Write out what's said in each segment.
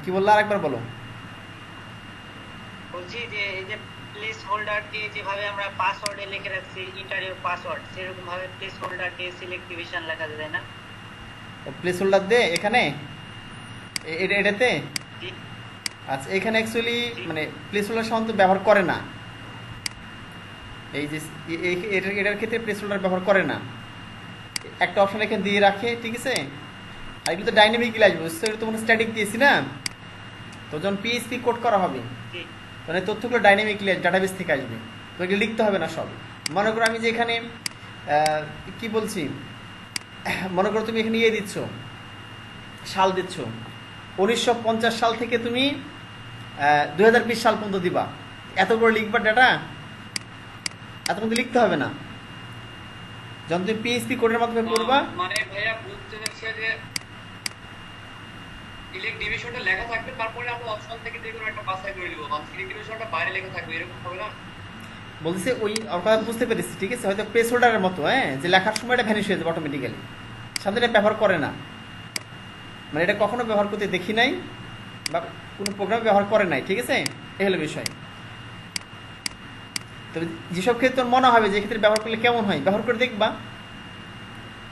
কি বললা, আরেকবার বলো। বলছি যে এই যে প্লেস হোল্ডার দিয়ে যেভাবে আমরা পাসওয়ার্ডে লিখে রাখছি ইন্টারভিউ পাসওয়ার্ড, সেরকম ভাবে প্লেস হোল্ডার দিয়ে সিলেক্টিভেশন লেখা যায় না? প্লেস হোল্ডার দে এখানে, এটাতে। জি। আচ্ছা, এখানে অ্যাকচুয়ালি জি। মানে প্লেস হোল্ডার সাধারণত ব্যবহার করে না। এই যে এটার ক্ষেত্রে প্লেস হোল্ডার ব্যবহার করে না, একটা অপশন এখানে দিয়ে রাখে, ঠিক আছে। আর এগুলো তো ডাইনামিকলি আসবে, বুঝছো, এটা তো মানে স্ট্যাটিক দিয়েছি না। তো যখন পিএইচপি কোড করা হবে, জি। মানে তথ্যগুলো ডাইনামিকলি ডাটাবেস থেকে আসবে, তো এগুলো লিখতে হবে না সব। মনে করো আমি যে এখানে কি বলছি, মনে করো তুমি এখানে ইয়ে দিচ্ছ, সাল দিচ্ছ 1950 সাল থেকে তুমি 2020 সাল পর্যন্ত দিবা, এত করে লিখবা ডাটা, এত কিন্তু লিখতে হবে না। যখন তুমি পিএইচপি কোডের মাধ্যমে করবা, মানে ভাইয়া বুঝতে চাচ্ছে যে ইলেক্ট ডিভিশনটা লেখা থাকবে, তারপরে আমরা অপশন থেকে যে কোনো একটা বাছাই করে দিব, মানে সিলেক্ট ডিভিশনটা বাইরে লেখা থাকবে, এরকম হবে না? বলতেছে ওই কথা বুঝতে পেরেছি, ঠিক আছে, হয়তো প্লেস হোল্ডারের মতো, হ্যাঁ, যে লেখার সময় এটা ভ্যানিশ হয়ে যাবে অটোমেটিক্যালি, সামনে এটা ব্যবহার করে না। মানে এটা কখনো ব্যবহার করতে দেখি নাই, বা কোনো প্রোগ্রাম ব্যবহার করে নাই, ঠিক আছে, এই হলো বিষয়। তবে যেসব ক্ষেত্রে মনে হবে যে ক্ষেত্রে ব্যবহার করলে কেমন হয়, ব্যবহার করে দেখবা।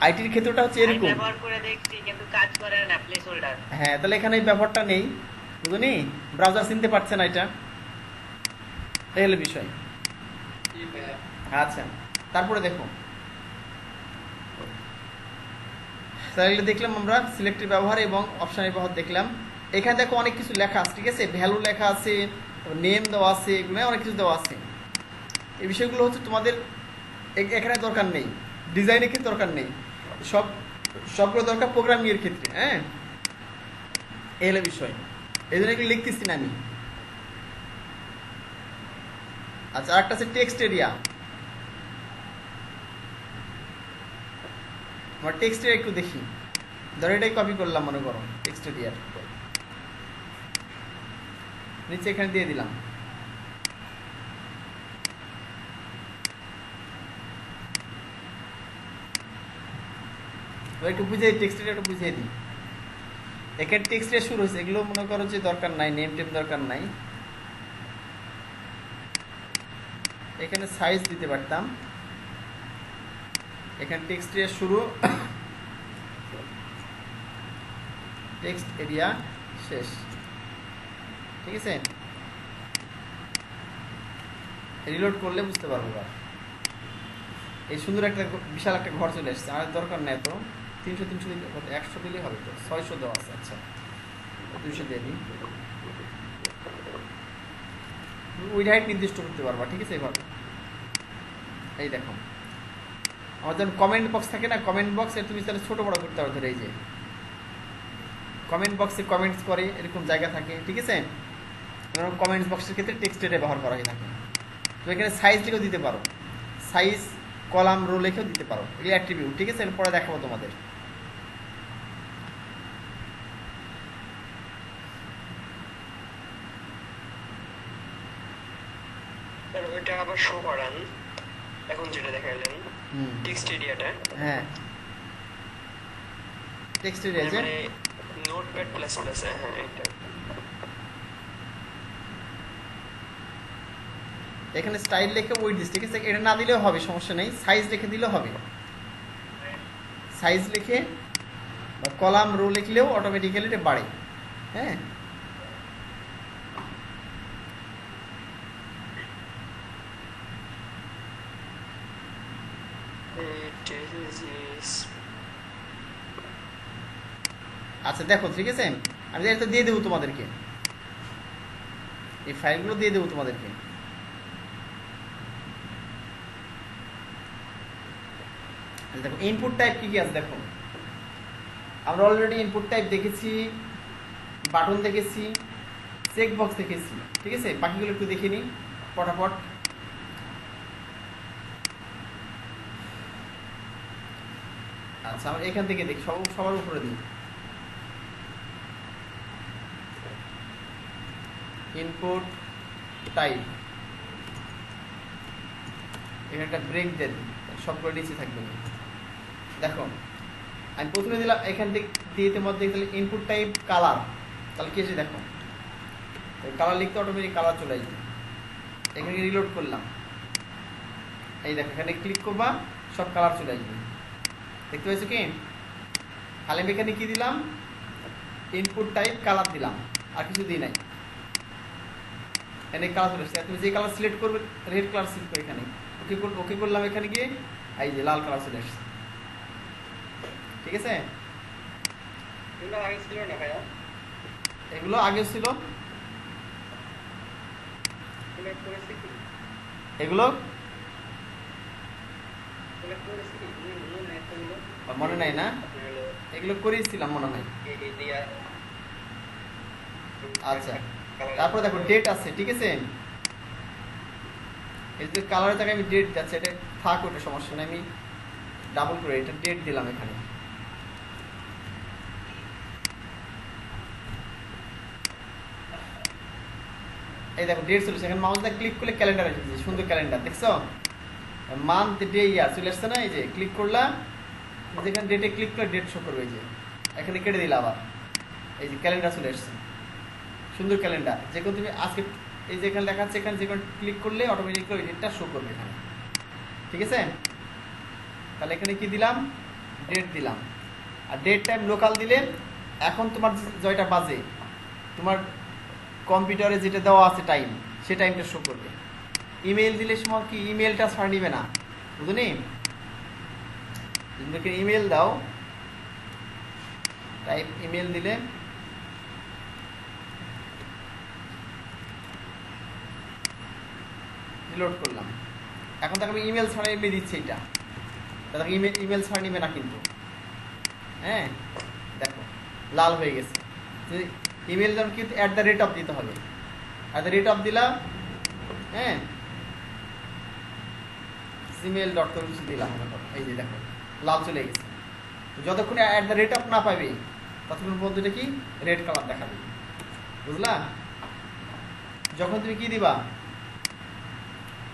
আইটির ক্ষেত্রটা হচ্ছে আমি এরকম। ব্যবহার করে দেখছি কিন্তু কাজ করে না প্লেস হোল্ডার। হ্যাঁ, তাহলে এখানে এই ব্যবহারটা নেই, বুঝুনি, ব্রাউজার চিনতে পারছে না এটা, এই হলো বিষয়। জি ভাইয়া। আচ্ছা, তারপরে দেখো, তাহলে দেখলাম আমরা সিলেক্টিভ ব্যবহার এবং অপশনের ব্যবহার দেখলাম। এখানে দেখো অনেক কিছু লেখা আছে, ঠিক আছে, ভ্যালু লেখা আছে, নেম দেওয়া আছে, এগুলো অনেক কিছু দেওয়া আছে। এই বিষয়গুলো হচ্ছে তোমাদের এখানে দরকার নেই, ডিজাইনের ক্ষেত্রে দরকার নেই, সব সবগুলো দরকার প্রোগ্রামিং এর ক্ষেত্রে, হ্যাঁ, এই হলো বিষয়। এই জন্য এগুলো লিখতেছি না আমি। আচ্ছা, আরেকটা আছে টেক্সট এরিয়া। আমার টেক্সট এরিয়া একটু দেখি, ধরো এটাই কপি করলাম, মনে করো টেক্সট এরিয়ার নিচে এখানে দিয়ে দিলাম। একটু বুঝিয়ে টেক্সট এরিয়া একটু বুঝিয়ে দিই। এখানে টেক্সট এরিয়া শুরু হয়েছে, এগুলো মনে করো যে দরকার নাই, নেম টেম দরকার নাই। এখানে সাইজ দিতে পারতাম, এখানে টেক্সট এরিয়া শুরু, টেক্সট এরিয়া শেষ, ঠিক আছে। রিলোড করলে বুঝতে পারবো। এবার এই সুন্দর একটা বিশাল একটা ঘর চলে এসেছে, আর দরকার নেই তো, 300 দিলে 100 দিলেই হবে, তো 600 দেওয়া আছে। আচ্ছা, 200 দিয়ে দিই, ওই হাইট নির্দিষ্ট করতে পারবা, ঠিক আছে। এভাবে এই দেখো, আমার যখন কমেন্ট বক্স থাকে না, কমেন্ট বক্সে তুমি তাহলে ছোটো বড়ো করতে পারো, ধরে এই যে কমেন্ট বক্সে কমেন্টস করে এরকম জায়গা থাকে, ঠিক আছে। কমেন্টস বক্সের ক্ষেত্রে টেক্সটের ব্যবহার করা হয়ে থাকে। তো এখানে সাইজ লিখেও দিতে পারো, সাইজ, কলাম, রো লিখেও দিতে পারো, এগুলো অ্যাট্রিবিউট, ঠিক আছে, এরপরে দেখাবো তোমাদের। আর ওইটা আবার শো করান, এখন যেটা দেখাইলেন হুম, টেক্সট এরিয়াটা, হ্যাঁ, টেক্সট এরিয়া যে মানে নোটপ্যাড প্লাস প্লাস, হ্যাঁ এটা। এখানে স্টাইল লিখে ওয়েট দিস, ঠিক আছে, এটা না দিলেও হবে, সমস্যা নেই, সাইজ লিখে দিলেও হবে। সাইজ লিখে বা কলাম, রো লিখলেও অটোমেটিক্যালি এটা বাড়ে, হ্যাঁ। আচ্ছা দেখো, ঠিক আছে, আমি এটা দিয়ে দেবো তোমাদেরকে, এই ফাইলগুলো দিয়ে দেবো তোমাদেরকে। দেখো ইনপুট টাইপ কি কি আছে দেখো, আমরা অলরেডি ইনপুট টাইপ দেখেছি, বাটন দেখেছি, চেক বক্স দেখেছি, ঠিক আছে। বাকিগুলো একটু দেখে নিই ফটাফট। আচ্ছা, আমরা এখান থেকে দেখি, সবার উপরে দিই ইনপুট টাইপ, এখানে একটা ব্রেক দেন, সবগুলো নিচে থাকবে। দেখো আমি প্রথমে দিলাম, এখান থেকে দিয়ে মধ্যে তাহলে ইনপুট টাইপ কালার, তাহলে কি এসে দেখো কালার লিখতে অটোমেটিক কালার চলে আসবে। এখানে রিলোড করলাম, এই দেখো এখানে ক্লিক করবা সব কালার চলে আসবে, দেখতে পাচ্ছ কি? খালি আমি এখানে কি দিলাম, ইনপুট টাইপ কালার দিলাম, আর কিছু দিই নাই। এখানে কালার চলে আসছে, তুমি যে কালার সিলেক্ট করবে রেড কালার সিলেক্ট করে এখানে ওকে করলাম, এখানে গিয়ে এই যে লাল কালার চলে আসছে, ঠিক আছে? এগুলো আগে ছিল না ভাইয়া, এগুলো আগে ছিল, সিলেক্ট করেছি কি এগুলো সিলেক্ট করেছি কি মনে নেই তো এগুলো মনে নাই না? আপনার হলো এগুলো করেছিলাম মনে হয়। এই দিয়া আচ্ছা, তারপর দেখো ডেট আছে, ঠিক আছে? এই যে কালারের জায়গায় আমি ডেট যাচ্ছে, এটা থাক, ওটা সমস্যা নেই, আমি ডাবল করে এটা ডেট দিলাম এখানে। এই দেখো ডেট চলেছে, এখানে মাউসটা ক্লিক করলে ক্যালেন্ডার আসবে, সুন্দর ক্যালেন্ডার, দেখছো? মান্থ ডে ইয়ার চলে আসছে না? এই যে ক্লিক করলাম, যেখানে ডেটে ক্লিক করে ডেট শো করবে, এই যে এখানে কেটে দিলে আবার এই যে ক্যালেন্ডার চলে আসছে, সুন্দর ক্যালেন্ডার। যে কোনো তুমি আজকে এই যে এখানে দেখাচ্ছে, এখানে যে কোনো ক্লিক করলে অটোমেটিক ওই ডেটটা শো করবে এখানে, ঠিক আছে? তাহলে এখানে কি দিলাম, ডেট দিলাম, আর ডেট টাইম লোকাল দিলে এখন তোমার জয়টা বাজে, তোমার কম্পিউটারে যেটা দেওয়া আছে টাইম, সে টাইমটা শো করবে। ইমেল দিলে সময় কি ইমেলটা ছাড় নিবে না, বুঝলি? যদি ইমেল দাও, টাইপ ইমেল দিলে রিলোড করলাম, এখন তাকে আমি ইমেল ছাড়া এমনি দিচ্ছি, এটা তাকে ইমেল ছাড়া নিবে না কিন্তু, হ্যাঁ দেখো লাল হয়ে গেছে। ইমেল যেমন কিন্তু @ দিতে হবে, @ দিলাম, হ্যাঁ gmail.com দিলাম, এই যে দেখো লাল চলে গেছে। যতক্ষণ @ না পাবে ততক্ষণ পর্যন্ত এটা কি রেড কালার দেখাবে, বুঝলা? যখন তুমি কি দিবা,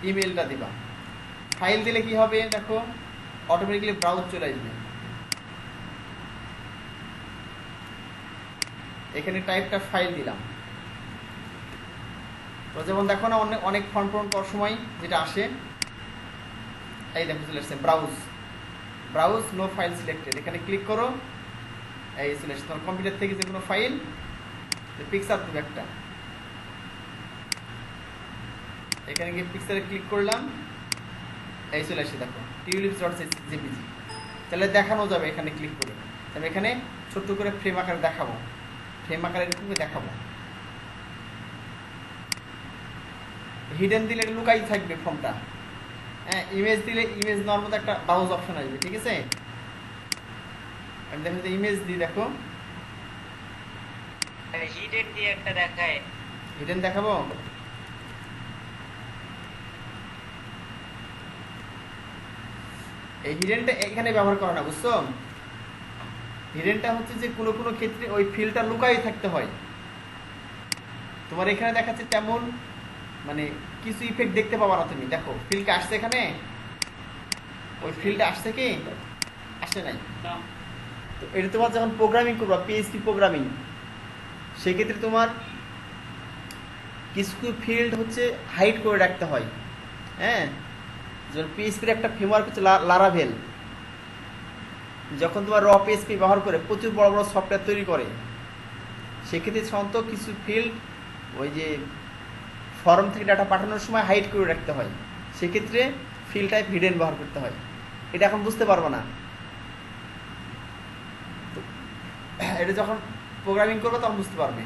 ইমেলটা দিবা, ফাইল দিলে কি হবে দেখো, অটোমেটিক্যালি ব্রাউজ চলে আসবে, এখানে টাইপটা ফাইল দিলাম। তো যেমন দেখো না অনেক ফর্ম পূরণ করার সময় যেটা আসে, এই দেখো চলে আসছে ব্রাউজ নো ফাইল সিলেক্টেড, এখানে ক্লিক করো, এই চলে আসছে তোমার কম্পিউটার থেকে যে কোনো ফাইল, পিকচার দেবে একটা, এখানে গিয়ে পিকচারে ক্লিক করলাম, এই চলে আসছে দেখো tulips.jpg, তাহলে দেখানো যাবে এখানে ক্লিক করে। আমি এখানে ছোট্ট করে ফ্রেম আকারে দেখাবো, ফ্রেম আকারে এরকম দেখাবো। হিডেন দিলে এটা লুকাই থাকবে ফর্মটা, হ্যাঁ ইমেজ দিলে ইমেজ নেওয়ার মতো একটা ব্রাউজ অপশন আসবে, ঠিক আছে? আমি দেখো ইমেজ দিই, দেখো হিডেন দিয়ে একটা দেখায়, হিডেন দেখাবো। এই হিডেনটা এখানে ব্যবহার করো না, বুঝছো? হিডেনটা হচ্ছে যে কোনো কোনো ক্ষেত্রে ওই ফিল্ডটা লুকাই থাকতে হয়। তোমার এখানে দেখাচ্ছে তেমন মানে কিছু ইফেক্ট দেখতে পাবা না তুমি, দেখো ফিল্ডটা আসছে এখানে, ওই ফিল্ডটা আসছে কি আসছে নাই। তো এটা তোমার যখন প্রোগ্রামিং করবা, PHP প্রোগ্রামিং, সেক্ষেত্রে তোমার কিছু ফিল্ড হচ্ছে হাইড করে রাখতে হয়, হ্যাঁ? যেমন PHP-র একটা ফ্রেমওয়ার্ক হচ্ছে লারাভেল, যখন তোমার PHP ব্যবহার করে প্রচুর বড় বড় সফটওয়্যার তৈরি করে, সেক্ষেত্রে সাধারণত কিছু ফিল্ড ওই যে ফর্ম থেকে ডাটা পাঠানোর সময় হাইড করে রাখতে হয়, সেক্ষেত্রে ফিল্ড টাইপ হিডেন ব্যবহার করতে হয়। এটা এখন বুঝতে পারবো না, এটা যখন প্রোগ্রামিং করবে তখন বুঝতে পারবে।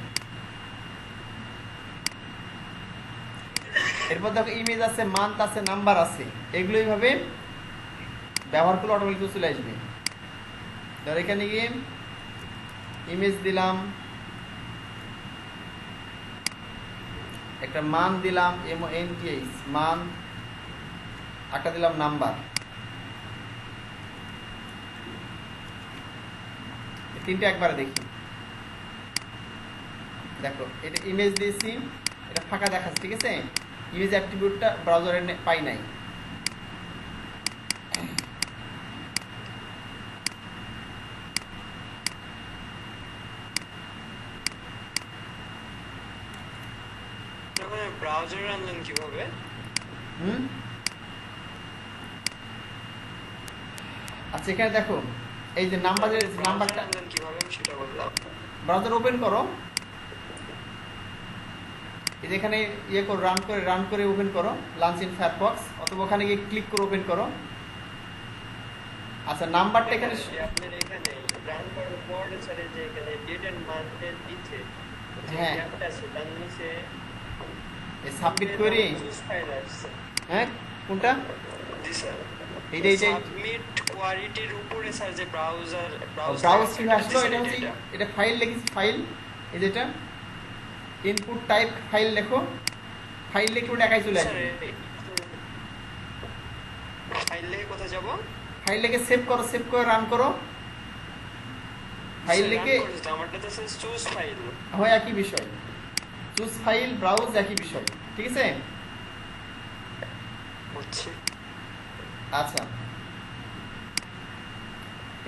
এরপর দেখো ইমেজ আছে, মান্থ আছে, নাম্বার আছে, এগুলো এইভাবে ব্যবহার করলে অটোমেটিক চলে আসবে। ধর এখানে গিয়ে ইমেজ দিলাম, একটা মান দিলাম, MONTH মান, একটা দিলাম নাম্বার, তিনটে একবারে দেখি। দেখো এটা ইমেজ দিয়েছি, এটা ফাঁকা দেখাচ্ছে, ঠিক আছে? ইমেজ অ্যাট্রিবিউটটা ব্রাউজারে পাই নাই, ব্রাউজার আনলেন কিভাবে? আচ্ছা এখানে দেখো এই যে নাম্বারটা আনলেন কিভাবে আমি সেটা বললাম। ব্রাউজার ওপেন করো, এই যে এখানে ইয়ে করো, রান করে ওপেন করো লঞ্চ ইন ফায়ারফক্স, অথবা ওখানে গিয়ে ক্লিক করে ওপেন করো। আচ্ছা নাম্বারটা এখানে আপনার এখানে রান করার পর স্যার যে এখানে ডেট এন্ড মান্থ এর নিচে যে হ্যাঁ। ট্যাবটা আছে তার নিচে এই সাবমিট করে চুজ ফাইল আছে। হ্যাঁ কোনটা জি স্যার। এই যে সাবমিট কোয়ারিটির উপরে স্যার যে ব্রাউজ কি আসলো, এটা হচ্ছে এটা ফাইল লিখেছি, ফাইল এই যেটা ইনপুট টাইপ ফাইল লেখো, ফাইল লিখে ওটা একাই চলে আসবে। ফাইল লিখে কোথায় যাব? ফাইল লিখে সেভ করে রান করো। ফাইল লিখে আমারটা তো স্যার চুজ ফাইল হয় একই বিষয়, চুজ ফাইল ব্রাউজ একই বিষয়, ঠিক আছে। হচ্ছে। আচ্ছা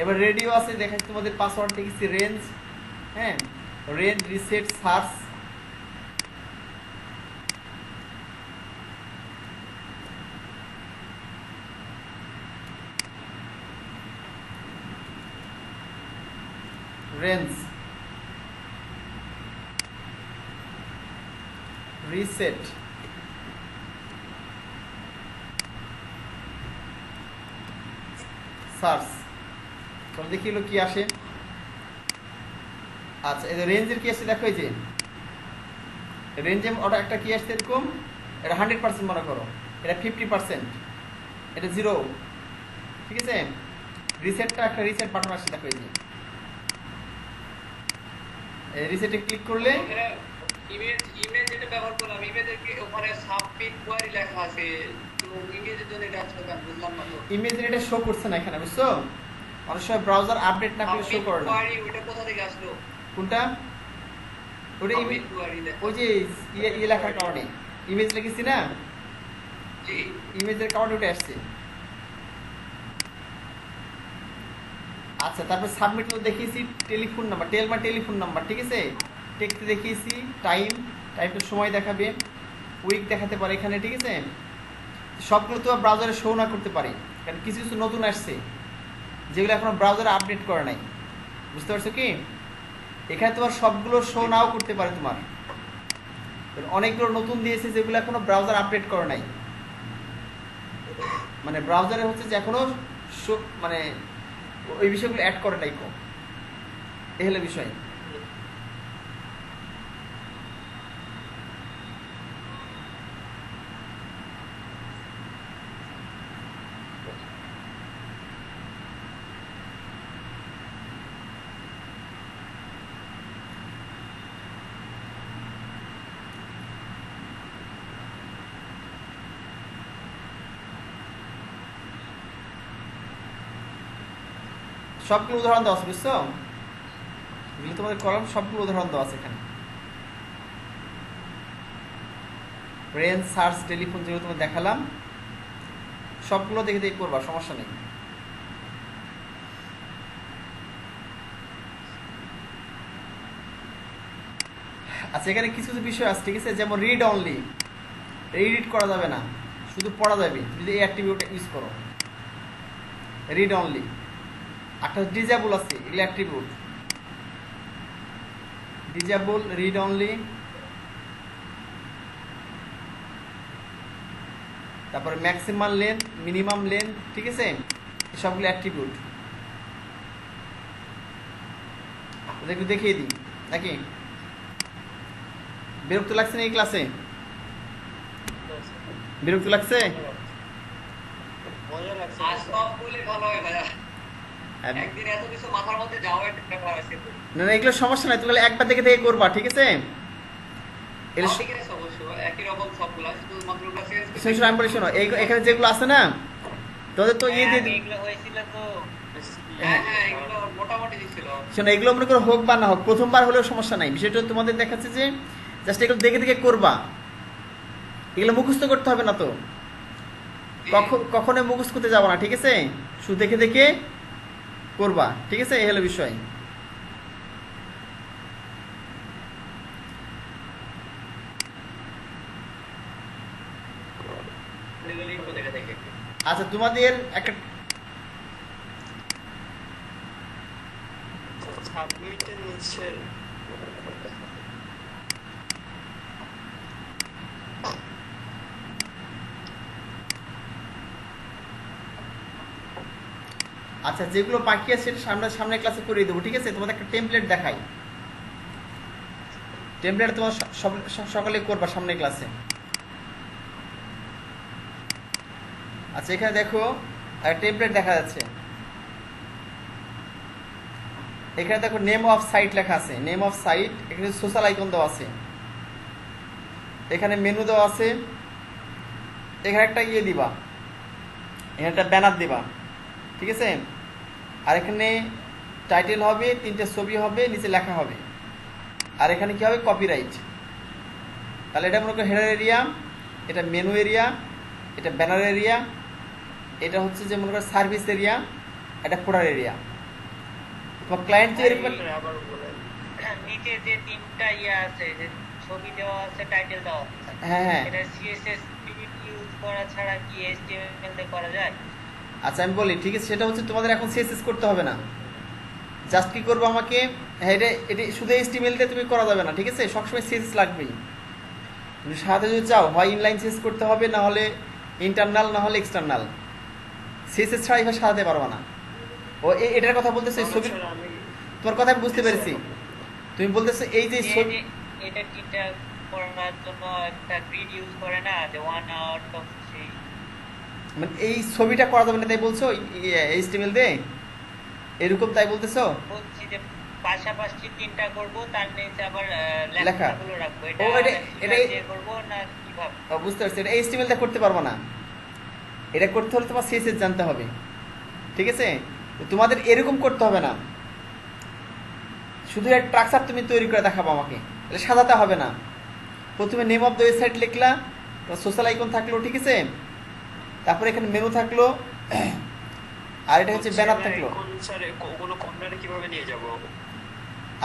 এবার রেডিও আছে, দেখাচ্ছি তোমাদের পাসওয়ার্ড লিখেছি রেঞ্জ, হ্যাঁ range reset search, range reset search, তোমরা দেখি কি আসে। আচ্ছা এই রেঞ্জের কি আসছে দেখো, এই যে রেঞ্জে ওটা একটা কি আসছে এরকম, এটা 100% মনে করো, এটা 50%, এটা 0, ঠিক আছে। রিসেটটা একটা রিসেট বাটন আসছে দেখো, এই যে রিসেটে ক্লিক করলে ইমেজ যেটা ব্যবহার করলাম, ইমেজের ওখানে সাবমিট কোয়ারি লেখা আছে, তো ইমেজের জন্য এটা আসলে কেন বুঝলাম না তো। ইমেজের এটা শো করছে না এখানে, বুঝছো? অনেক সময় ব্রাউজার আপডেট না করে শো করে না। কোয়ারি ওটা কোথা থেকে আসলো? কোনটা? ওটা সাবমিট কোয়ারি লেখা। ওই যে ইয়ে লেখার কারণে ইমেজ লিখেছি না, জি ইমেজের কারণে ওটা আসছে। আচ্ছা তারপর সাবমিট তো দেখিয়েছি টেলিফোন নাম্বার, টেলিফোন নাম্বার, ঠিক আছে। টেক্সটে দেখিয়েছি টাইমটা সময় দেখাবে, উইক দেখাতে পারে এখানে, ঠিক আছে। সবগুলো তো ব্রাউজারে শো না করতে পারে, কারণ কিছু কিছু নতুন আসছে যেগুলো এখনো ব্রাউজারে আপডেট করা নাই, বুঝতে পারছো কি? এখানে তোমার সবগুলো শো নাও করতে পারে, তোমার অনেকগুলো নতুন দিয়েছে যেগুলো এখনো ব্রাউজার আপডেট করা নাই, মানে ব্রাউজারে হচ্ছে যে এখনো শো মানে ওই বিষয়গুলো অ্যাড করে নাই, এই হলো বিষয়। সবগুলো উদাহরণ দেওয়া আছে, বুঝছো? এগুলো তোমাদের কলাম সবগুলো উদাহরণ দেওয়া আছে এখানে। রেঞ্জ সার্চ টেলিফোন যেগুলো তোমাদের দেখালাম সবগুলো দেখে দেখে করবা, সমস্যা নেই। আচ্ছা এখানে কিছু কিছু বিষয় আছে, ঠিক আছে। যেমন রিড অনলি, রিড করা যাবে না, শুধু পড়া যাবে যদি এই অ্যাট্রিবিউট ইউজ করো। রিড অনলি একটা ডিজেবল আছে, এগুলো অ্যাট্রিবিউট। ডিজেবল, রিড অনলি, তারপরে ম্যাক্সিমাম লেন্থ, মিনিমাম লেন্থ, ঠিক আছে, সবগুলো অ্যাট্রিবিউট। একটু দেখিয়ে দিই নাকি? বিরক্ত লাগছে না এই ক্লাসে? বিরক্ত লাগছে? মজা লাগছে। আসবাব বলে ভালো হয় ভাইয়া, একদিন এত কিছু মাথার মধ্যে যাওয়া একটা ব্যাপার আছে। না না এগুলো সমস্যা নাই, তুমি একবার দেখে দেখে করবা, ঠিক আছে। ঠিক আছে অবশ্য একই রকম সবগুলা, শুধুমাত্র ওটা শোনো আমি বলি, শোনো এখানে যেগুলো আছে না তোদের তো ইয়ে দিয়ে এগুলো হয়েছিল তো। হ্যাঁ হ্যাঁ এগুলো মোটামুটি দিছিল। শোনো এগুলো মনে করো হোক বা না হোক, প্রথমবার হলেও সমস্যা নাই। বিষয়টা তোমাদের দেখাচ্ছে যে জাস্ট এগুলো দেখে দেখে করবা, এগুলো মুখস্থ করতে হবে না তো, কখনো মুখস্থ করতে যাবো না, ঠিক আছে। শুধু দেখে দেখে করবা, ঠিক আছে, এই হলো বিষয়। আচ্ছা তোমাদের একটা সাবমিটের নিচের আচ্ছা যেগুলো বাকি আছে সেটা সামনের ক্লাসে করিয়ে দেবো, ঠিক আছে? তোমাদের একটা টেমপ্লেট দেখাই, টেমপ্লেট তোমার সকালে করবা সামনের ক্লাসে। আচ্ছা এখানে দেখো টেমপ্লেট দেখা যাচ্ছে, এখানে দেখো নেম অফ সাইট লেখা আছে, নেম অফ সাইট, এখানে সোশ্যাল আইকন দেওয়া আছে, এখানে মেনু দেওয়া আছে, এখানে একটা ইয়ে দিবা, এখানে একটা ব্যানার দিবা, ঠিক আছে? আর এখানে টাইটেল হবে, 3টে ছবি হবে, নিচে লেখা হবে, আর এখানে কি হবে কপিরাইট। তাহলে এটা মনে করো হেডার এরিয়া, এটা মেনু এরিয়া, এটা ব্যানার এরিয়া, এটা হচ্ছে যে মনে করো সার্ভিস এরিয়া, এটা ফোল্ডার এরিয়া। তোমার ক্লায়েন্ট যে এরকম আবার বলেন। নিচে যে তিনটা ইয়ে আছে, যে ছবি দেওয়া আছে, টাইটেল দেওয়া আছে, হ্যাঁ হ্যাঁ এটা সিএসএস ইউজ করা ছাড়া কি এইচটিএমএল দিয়ে করা যায়? আচ্ছা আমি বলি, ঠিক আছে? সেটা হচ্ছে তোমাদের এখন সিএসএস করতে হবে না, জাস্ট কি করবো আমাকে, হ্যাঁ এটা শুধু এইচটিএমএল দিয়ে তুমি করা যাবে না, ঠিক আছে? সবসময় সিএসএস লাগবেই। তুমি সাথে যদি চাও হয় ইনলাইন সিএসএস করতে হবে, না হলে ইন্টারনাল, না হলে এক্সটার্নাল। সিএসএস ছাড়া এভাবে সাজাতে পারবো না। ও এটার কথা বলতেছো, এই ছবি, স্যার, আমি তোমার কথা আমি বুঝতে পেরেছি। তুমি বলতেছো এই যে ছবি, এটা কিটা করার জন্য একটা গ্রিড ইউজ করে না, যে 1 আউট অফ 3। মানে এই ছবিটা করা যাবে না তাই বলছো এইচটিএমএল দিয়ে, এরকম তাই বলতেছো? বলছি যে পাশাপাশি তিনটা করব, তার নিচে আবার লেখা। লেখাগুলো রাখবো। এটা ও, এটা দিয়ে করব না কিভাবে? বুঝতে পারছি, এটা এইচটিএমএল দিয়ে করতে পারবো না, এটা করতে হলে তোমার সিএসএস জানতে হবে, ঠিক আছে? তো তোমাদের এরকম করতে হবে না, শুধু একটা স্ট্রাকচার তুমি তৈরি করে দেখাবো আমাকে, এটা সাজাতে হবে না। প্রথমে নেম অফ দ্য ওয়েবসাইট লিখলা, সোশ্যাল আইকন থাকলো, ঠিক আছে? তারপরে এখানে মেনু থাকলো, আর এটা হচ্ছে ব্যানার থাকলো। কোন স্যার কোনো কর্নারে কিভাবে নিয়ে যাব?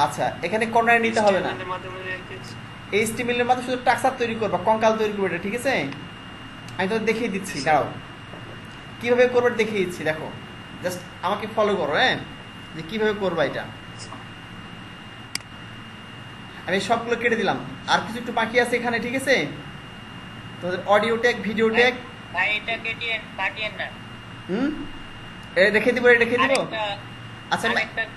আচ্ছা এখানে কর্নারে নিতে হবে না, HTML এর মাধ্যমে রেখেছি। এইচটিএমএল এর মাধ্যমে শুধু স্ট্রাকচার তৈরি করবা, কঙ্কাল তৈরি করবে, এটা ঠিক আছে? আমি তো দেখিয়ে দিচ্ছি, দাঁড়াও কিভাবে করবে দেখিয়ে দিচ্ছি, দেখো জাস্ট আমাকে ফলো করো, হ্যাঁ, যে কিভাবে করবা এটা। আমি সবগুলো কেটে দিলাম, আর কিছু একটু বাকি আছে এখানে, ঠিক আছে? তোমাদের অডিও ট্যাগ, ভিডিও ট্যাগ, ভাই এটা কাটিয়েন না। রেখে দিব, রেখে দিব। আচ্ছা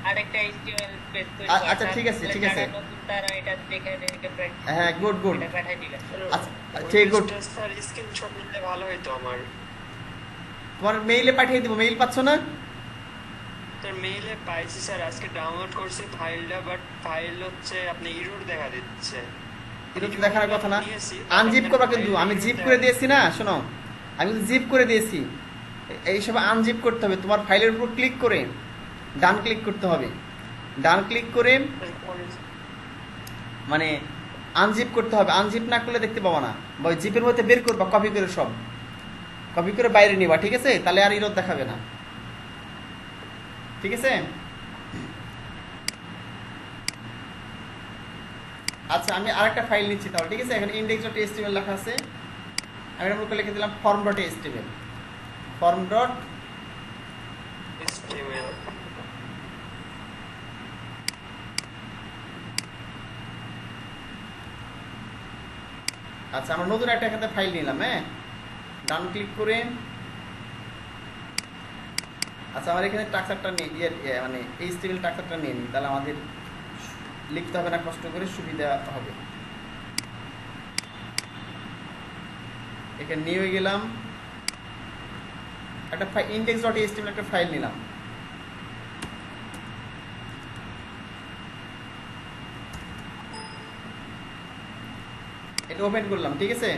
আরেকটা HTML পেজ তৈরি আচ্ছা, ঠিক আছে, ঠিক আছে। যারা নতুন তারা এটা দেখে প্র্যাকটিস, হ্যাঁ গুড গুড, এটা পাঠিয়ে দিবেন। আচ্ছা ঠিক গুড। ওইটা স্যার স্ক্রিনশট নিলে ভালো হতো আমার। তোমার মেইলে পাঠিয়ে দিব, মেইল পাচ্ছ না? স্যার মেইলে পাইছি স্যার, আজকে ডাউনলোড করছি ফাইলটা, বাট ফাইল হচ্ছে আপনি এরর দেখা দিচ্ছে। এটা তো দেখার কথা না, আনজিপ করবা কিন্তু, আমি জিপ করে দিয়েছি না, শোনো আমি জিপ করে দিয়েছি, এইসব আনজিপ করতে হবে। তোমার ফাইলের উপর ক্লিক করে ডান ক্লিক করতে হবে, ডান ক্লিক করে মানে আনজিপ করতে হবে, আনজিপ না করলে দেখতে পাবো না, বা ওই জিপের মধ্যে বের করবা, কপি করে সব কপি করে বাইরে নিবা, ঠিক আছে? তাহলে আর ইরোদ দেখাবে না, ঠিক আছে? আচ্ছা আমি আরেকটা ফাইল নিচ্ছি তাহলে, ঠিক আছে? এখানে index.html লেখা আছে, আমি এর মধ্যে লিখে দিলাম form.html, form.html। আচ্ছা আমরা নতুন একটা এখানে ফাইল নিলাম, হ্যাঁ, ডান ক্লিক করে। আচ্ছা আমার এখানে স্ট্রাকচারটা নিয়ে মানে HTML স্ট্রাকচারটা নিয়ে নিই, তাহলে আমাদের লিখতে হবে না, কষ্ট করে সুবিধা হবে। এখানে নিয়ে গেলাম একটা index.html একটা ফাইল নিলাম, এটা ওপেন করলাম, ঠিক আছে?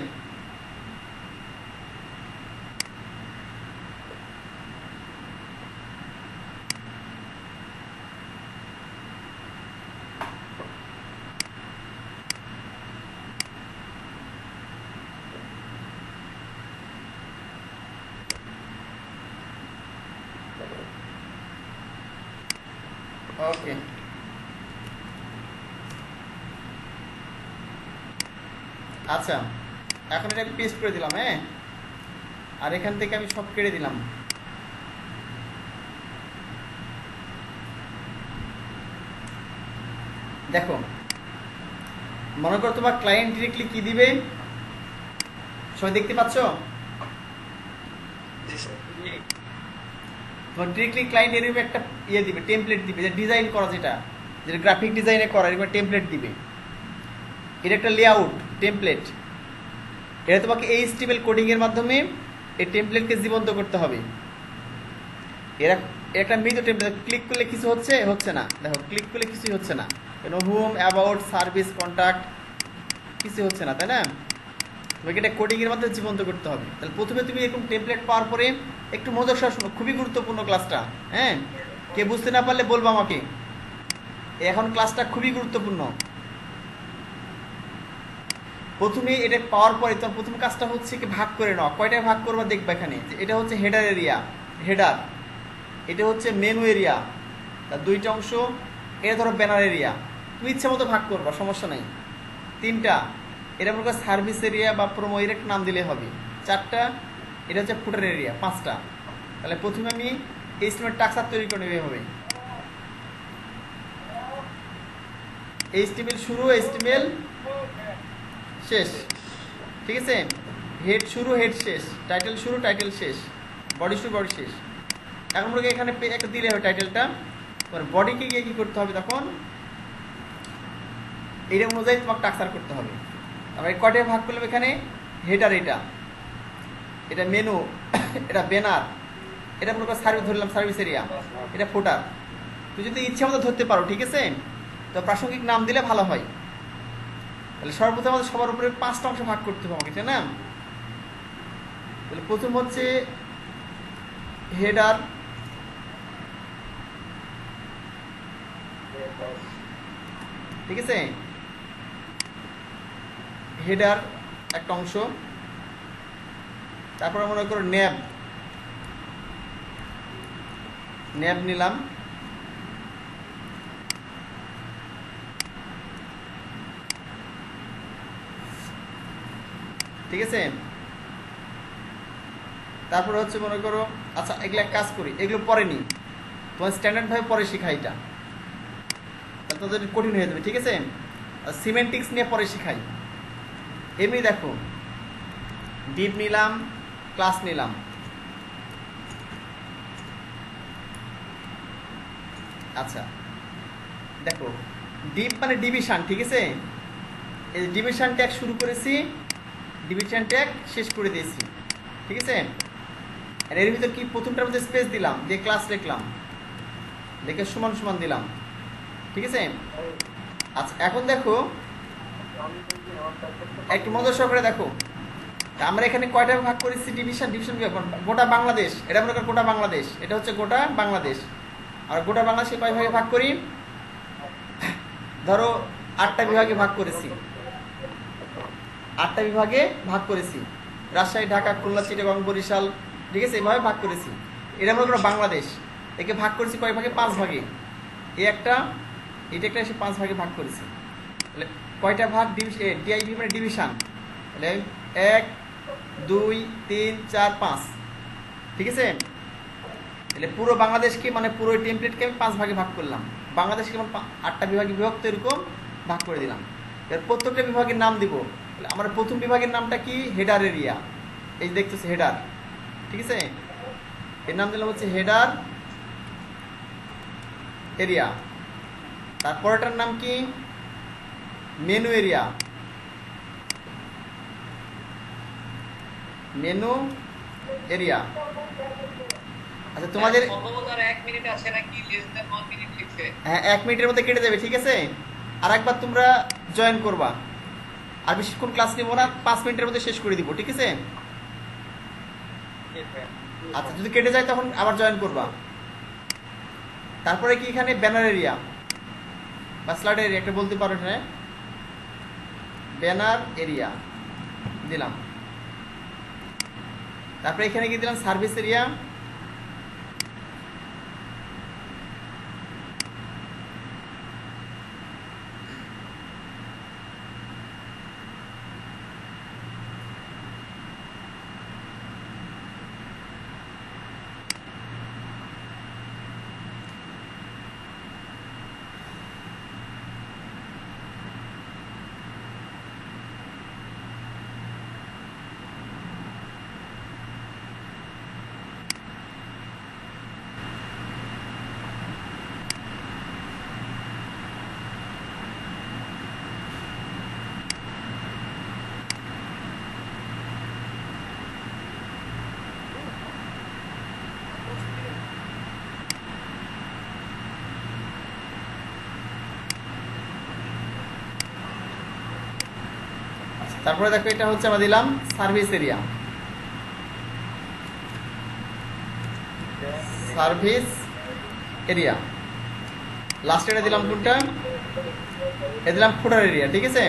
ওকে, আচ্ছা এখন এটা পেস্ট করে দিলাম, হ্যাঁ। আর এখান থেকে আমি সব কেটে দিলাম। দেখো, মনে করো তোমার ক্লায়েন্ট ডিরেক্টলি কি দিবে, সবাই দেখতে পাচ্ছ? জি স্যার। তোমার ডিরেক্টলি ক্লায়েন্ট এরকম একটা ইয়ে দিবে, টেমপ্লেট দিবে, যে ডিজাইন করা, যেটা যেটা গ্রাফিক ডিজাইনে করা, এরকম টেমপ্লেট দিবে। এটা একটা লেআউট টেমপ্লেট। এটা তোমাকে HTML কোডিং এর মাধ্যমে এই টেমপ্লেটকে জীবন্ত করতে হবে। এরা একটা মৃত টেমপ্লেট, ক্লিক করলে কিছু হচ্ছে না। দেখো, ক্লিক করলে কিছুই হচ্ছে না, কেন হোম, অ্যাবাউট, সার্ভিস, কন্ট্যাক্ট কিছু হচ্ছে না, তাই না? তোমাকে এটা কোডিং এর মাধ্যমে জীবন্ত করতে হবে। তাহলে প্রথমে তুমি এরকম টেমপ্লেট পাওয়ার পরে একটু মনোযোগ সহ শোনো, খুবই গুরুত্বপূর্ণ ক্লাসটা। হ্যাঁ, কে বুঝতে না পারলে বলবো আমাকে। এখন ক্লাসটা খুবই গুরুত্বপূর্ণ। প্রথমে এটা পাওয়ার পরে তোমার প্রথম কাজটা হচ্ছে কি, ভাগ করে নাও। কয়টায় ভাগ করবা দেখবা এখানে, যে এটা হচ্ছে হেডার এরিয়া, হেডার। এটা হচ্ছে মেনু এরিয়া, তার দুইটা অংশ। এটা ধরো ব্যানার এরিয়া, তুমি ইচ্ছা মতো ভাগ করবা, সমস্যা নাই। তিনটা, এটা মনে করো সার্ভিস এরিয়া বা প্রোমো, এর একটা নাম দিলে হবে। চারটা, এটা হচ্ছে ফুটার এরিয়া। পাঁচটা। তাহলে প্রথমে আমি HTML টাক্সার তৈরি করে নেবে হবে। HTML শুরু, HTML শেষ, ঠিক আছে? হেড শুরু, হেড শেষ, টাইটেল শুরু, টাইটেল শেষ, বডি শুরু, বডি শেষ। এখন মনে করি এখানে একটা দিলে হবে টাইটেলটা। বডিকে গিয়ে কি করতে হবে, তখন এইটা অনুযায়ী তোমাকে টাক্সার করতে হবে। আমরা এই কয়টায় ভাগ করলাম এখানে, হেডার এটা, এটা মেনু, এটা ব্যানার, এটা মনে করো সার্ভিস ধরলাম, সার্ভিস এরিয়া, এটা ফুটার। তুই যদি ইচ্ছা মতো ধরতে পারো, ঠিক আছে? তো প্রাসঙ্গিক নাম দিলে ভালো হয়। তাহলে সর্বপ্রথম আমাদের সবার উপরে 5টা অংশ ভাগ করতে হবে আমাকে, তাই না? তাহলে প্রথম হচ্ছে হেডার, ঠিক আছে? হেডার একটা অংশ। তারপরে মনে করো ন্যাব, ন্যাব নিলাম। ঠিক আছে? তারপরে হচ্ছে মনে করো, আচ্ছা এগুলো এক কাজ করি, এগুলো পরে নিই, তোমার স্ট্যান্ডার্ড ভাবে পরে শিখাই। এটা তাহলে তোদের কঠিন হয়ে যাবে, ঠিক আছে? আর সিমেন্টিক্স নিয়ে পরে শিখাই। এমনি দেখো, ডিপ নিলাম, ক্লাস নিলাম। আচ্ছা দেখো, ডিপ মানে ডিভিশন, ঠিক আছে? এই ডিভিশন ট্যাগ শুরু করেছি, ডিভিশন ট্যাগ শেষ করে দিয়েছি, ঠিক আছে? আর এর ভিতর কি, প্রথমটার মধ্যে স্পেস দিলাম, দিয়ে ক্লাস লিখলাম, লিখে সমান সমান দিলাম, ঠিক আছে? আচ্ছা এখন দেখো, একটু মনোযোগ সহকারে দেখো, আমরা এখানে কয়টা ভাগ করেছি, ডিভিশন, ডিভিশন গোটা বাংলাদেশ। এটা মনে করো গোটা বাংলাদেশ, এটা হচ্ছে গোটা বাংলাদেশ। আর গোটা বাংলাদেশে কয় ভাগে ভাগ করি, ধরো 8টা বিভাগে ভাগ করেছি, 8টা বিভাগে ভাগ করেছি, রাজশাহী, ঢাকা, খুলনা, চিটাগং, বরিশাল, ঠিক আছে? এইভাবে ভাগ করেছি। এটা মনে করো বাংলাদেশ। একে ভাগ করেছি কয় ভাগে, 5 ভাগে। এই একটা, এটা একটা, এসে 5 ভাগে ভাগ করেছি। তাহলে কয়টা ভাগ, ডিআইভি মানে ডিভিশন। তাহলে 1 2 3 4 5, ঠিক আছে? তাহলে পুরো বাংলাদেশকে, মানে পুরো টেমপ্লেটকে আমি 5 ভাগে ভাগ করলাম। বাংলাদেশকে যেমন 8টা বিভাগে বিভক্ত, এরকম ভাগ করে দিলাম। এর প্রত্যেকটা বিভাগের নাম দিব। তাহলে আমার প্রথম বিভাগের নামটা কি, হেডার এরিয়া। এই দেখতেছে হেডার, ঠিক আছে? এর নাম দিলাম হচ্ছে হেডার এরিয়া। তারপরটার নাম কি, মেনু এরিয়া, মেনু এরিয়া। আচ্ছা তোমাদের সম্ভবত আর 1 মিনিট আছে নাকি, লেস দ্যান 1 মিনিট লিখছে। হ্যাঁ, 1 মিনিটের মধ্যে কেটে যাবে, ঠিক আছে? আর একবার তোমরা জয়েন করবা, আর বেশিক্ষণ ক্লাস নেবো না, 5 মিনিটের মধ্যে শেষ করে দিব, ঠিক আছে? আচ্ছা যদি কেটে যায় তখন আবার জয়েন করবা। তারপরে কি, এখানে ব্যানার এরিয়া বা স্লাইড এরিয়া একটা বলতে পারো, হ্যাঁ, ব্যানার এরিয়া দিলাম। তারপরে এখানে কি দিলাম, সার্ভিস এরিয়া। তারপরে দেখো এটা হচ্ছে আমরা দিলাম সার্ভিস এরিয়া, সার্ভিস এরিয়া। লাস্টে এটা দিলাম কোনটা, এ দিলাম ফুটার এরিয়া, ঠিক আছে,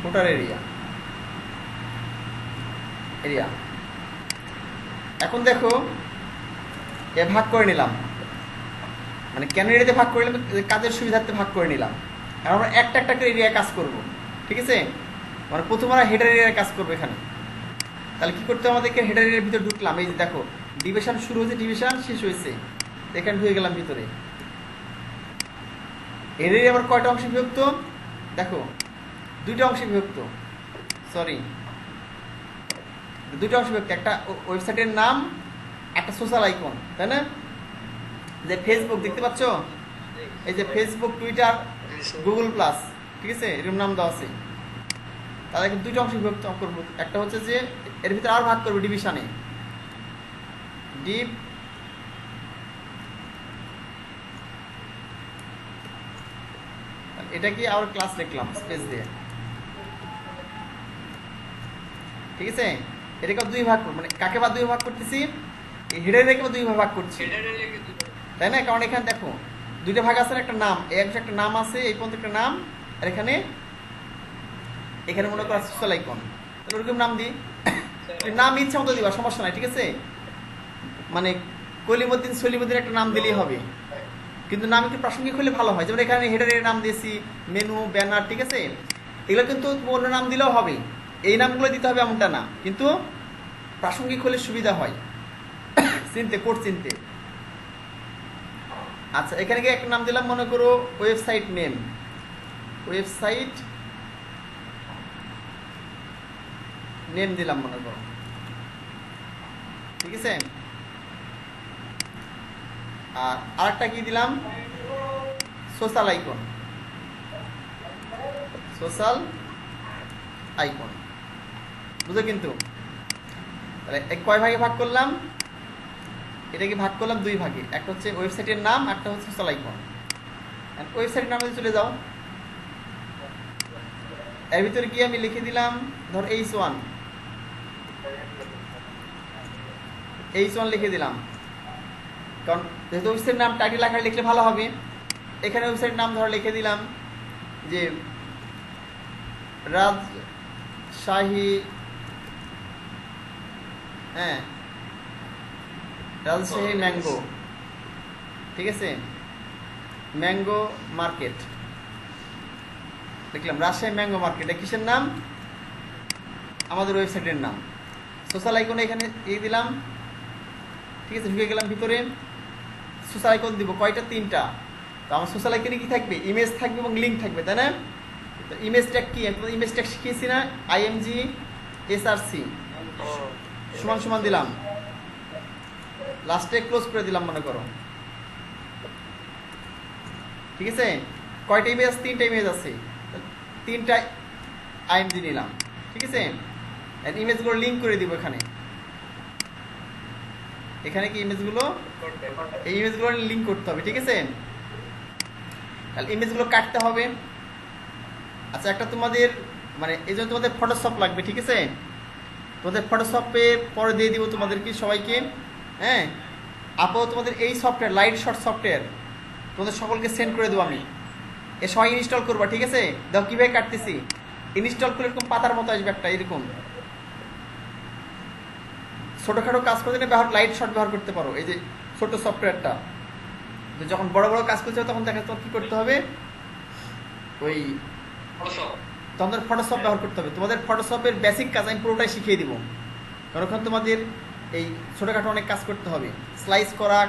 ফুটার এরিয়া এরিয়া। এখন দেখো এ ভাগ করে নিলাম, মানে কেন এরিয়াতে ভাগ করে নিলাম, কাজের সুবিধার্থে ভাগ করে নিলাম। আর আমরা একটা একটা করে এরিয়া কাজ করব, ঠিক আছে, মানে প্রথমে আমরা হেডার এরিয়ার কাজ করবো এখানে। তাহলে কি করতে হবে, আমাদেরকে হেডার এরিয়ার ভিতরে ঢুকলাম, এই যে দেখো ডিভিশন শুরু হয়েছে, ডিভিশন শেষ হয়েছে, এখানে ঢুকে গেলাম ভিতরে। এর এরিয়া আবার কয়টা অংশে বিভক্ত, দেখো দুইটা অংশে বিভক্ত, সরি দুইটা অংশে বিভক্ত, একটা ওয়েবসাইটের নাম, একটা সোশ্যাল আইকন, তাই না, যে ফেসবুক দেখতে পাচ্ছ, এই যে ফেসবুক, টুইটার, গুগল প্লাস, ঠিক আছে, এরকম নাম দেওয়া আছে। তাদেরকে দুইটা অংশে বিভক্ত করবো, একটা হচ্ছে যে এর ভিতরে আর ভাগ করবো ডিভিশনে, ডিপ এটা কি আবার ক্লাস লিখলাম স্পেস দিয়ে, ঠিক আছে। এটাকে দুই ভাগ করবো, মানে কাকে বা দুই ভাগ করতেছি, এই হেডার রেখে দুই ভাগ করছি, তাই না, কারণ এখানে দেখো দুইটা ভাগ আছে, একটা নাম, একটা নাম আছে, এই পর্যন্ত একটা নাম, আর এখানে এখানে মনে করো সোশ্যাল আইকন, তাহলে ওরকম নাম দিই, নাম ইচ্ছা মতো দিবা, সমস্যা নাই, ঠিক আছে, মানে কলিমুদ্দিন সলিমুদ্দিন একটা নাম দিলেই হবে, কিন্তু নাম একটু প্রাসঙ্গিক হলে ভালো হয়। যেমন এখানে হেডারের নাম দিয়েছি, মেনু, ব্যানার, ঠিক আছে, এগুলো কিন্তু অন্য নাম দিলেও হবে, এই নামগুলো দিতে হবে এমনটা না, কিন্তু প্রাসঙ্গিক হলে সুবিধা হয় চিনতে, কোড চিনতে। আচ্ছা, এখানে গিয়ে একটা নাম দিলাম, মনে করো ওয়েবসাইট নেম, ওয়েবসাইট নেম দিলাম মনে করো, ঠিক আছে। আর আরেকটা কি দিলাম, সোশ্যাল আইকন, সোশ্যাল আইকন, বুঝো কিন্তু। তাহলে কয় ভাগে ভাগ করলাম, এটাকে ভাগ করলাম দুই ভাগে, একটা হচ্ছে ওয়েবসাইটের নাম, একটা হচ্ছে সোশ্যাল আইকন। ওয়েবসাইটের নামে চলে যাও, এর ভিতরে কি আমি লিখে দিলাম, ধর H1 লিখে দিলাম, কারণ যেহেতু ওয়েবসাইটের নাম টাইটেল আকারে লিখলে ভালো হবে। এখানে ওয়েবসাইটের নাম ধর লিখে দিলাম যে রাজশাহী, হ্যাঁ রাজশাহী ম্যাঙ্গো, ঠিক আছে, ম্যাঙ্গো মার্কেট লিখলাম, রাজশাহী ম্যাঙ্গো মার্কেট, এটা কিসের নাম, আমাদের ওয়েবসাইটের নাম। সোশ্যাল আইকনে এখানে দিলাম, ঠিক আছে, ঢুকে গেলাম ভিতরে। সোশ্যাল আইকন দিব কয়টা, তিনটা। তো আমার সোশ্যাল আইকনে কি থাকবে, ইমেজ থাকবে এবং লিঙ্ক থাকবে, তাই না। তো ইমেজ ট্যাগ কি, আমি তোমাদের ইমেজ ট্যাগ শিখিয়েছি না, IMG SRC সমান সমান দিলাম, লাস্টে ক্লোজ করে দিলাম মনে করো, ঠিক আছে। কয়টা ইমেজ, তিনটা ইমেজ আছে, তিনটা IMG নিলাম, ঠিক আছে। ইমেজগুলো লিঙ্ক করে দিব এখানে, এখানে কি ইমেজগুলো, এই ইমেজগুলো লিঙ্ক করতে হবে, ঠিক আছে। তাহলে ইমেজগুলো কাটতে হবে। আচ্ছা, একটা তোমাদের মানে এই জন্য তোমাদের ফটোশপ লাগবে, ঠিক আছে। তোমাদের ফটোশপে পরে দিয়ে দিব তোমাদের কি সবাইকে, হ্যাঁ। আপাতত তোমাদের এই সফটওয়্যার, লাইট শট সফটওয়্যার তোমাদের সকলকে সেন্ড করে দেবো আমি, এ সবাই ইনস্টল করবা, ঠিক আছে। দেখো কীভাবে কাটতেছি, ইনস্টল করে এরকম পাতার মতো আসবে একটা, এরকম ছোটোখাটো কাজ করতে ব্যবহার, লাইট শট ব্যবহার করতে পারো, এই যে ছোট সফটওয়্যারটা। যখন বড় বড় কাজ করতে হবে তখন দেখা তোমার কী করতে হবে, ওই তোমাদের ফটোশপ ব্যবহার করতে হবে। তোমাদের ফটোশপের বেসিক কাজ আমি পুরোটাই শিখিয়ে দিব, কারণ ওখানে তোমাদের এই ছোটোখাটো অনেক কাজ করতে হবে, স্লাইস করা,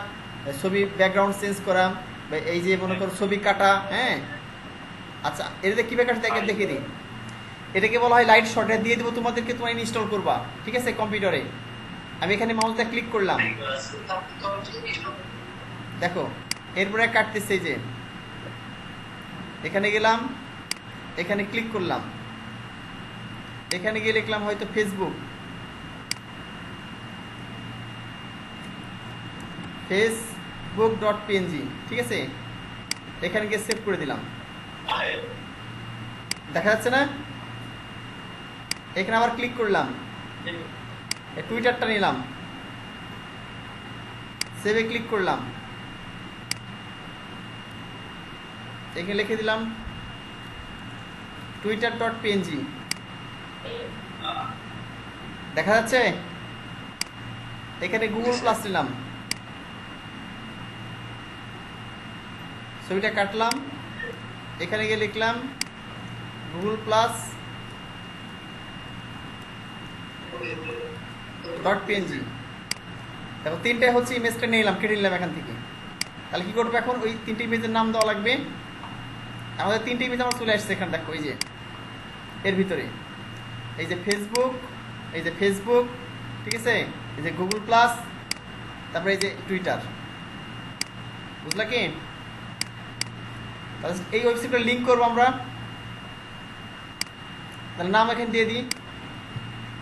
ছবি ব্যাকগ্রাউন্ড চেঞ্জ করা, বা এই যে মনে করো ছবি কাটা, হ্যাঁ। আচ্ছা, এটাতে কীভাবে কাটতে দেখিয়ে দিই, এটাকে বলা হয় লাইট শট, দিয়ে দেবো তোমাদেরকে, তোমার ইনস্টল করবা, ঠিক আছে, কম্পিউটারে। আমি এখানে মাউসটা ক্লিক করলাম, দেখো এরপরে কাটতেছে, যে এখানে গেলাম, এখানে ক্লিক করলাম, এখানে গিয়ে লিখলাম হয়তো facebook.png, ঠিক আছে। এখানে গিয়ে সেভ করে দিলাম, দেখা যাচ্ছে না? এখানে আবার ক্লিক করলাম, টুইটারটা নিলাম, সেভে ক্লিক করলাম, এখানে লিখে দিলাম twitter.png। দেখা যাচ্ছে? এখানে গুগল প্লাস নিলাম, ছবিটা কাটলাম, এখানে গিয়ে লিখলাম গুগল প্লাস .png। দেখো তিনটাই হচ্ছে ইমেজটা নিলাম, কেটে নিলাম এখান থেকে। তাহলে কি করবো এখন? ওই তিনটে ইমেজের নাম দেওয়া লাগবে। আমাদের তিনটে ইমেজ আমার চলে আসছে এখানে, দেখো এই যে এর ভিতরে, এই যে ফেসবুক, এই যে ফেসবুক, ঠিক আছে, এই যে গুগল প্লাস, তারপরে এই যে টুইটার। বুঝলা কি? তাহলে এই ওয়েবসাইটটা লিঙ্ক করবো আমরা, তাহলে নাম এখানে দিয়ে দিই।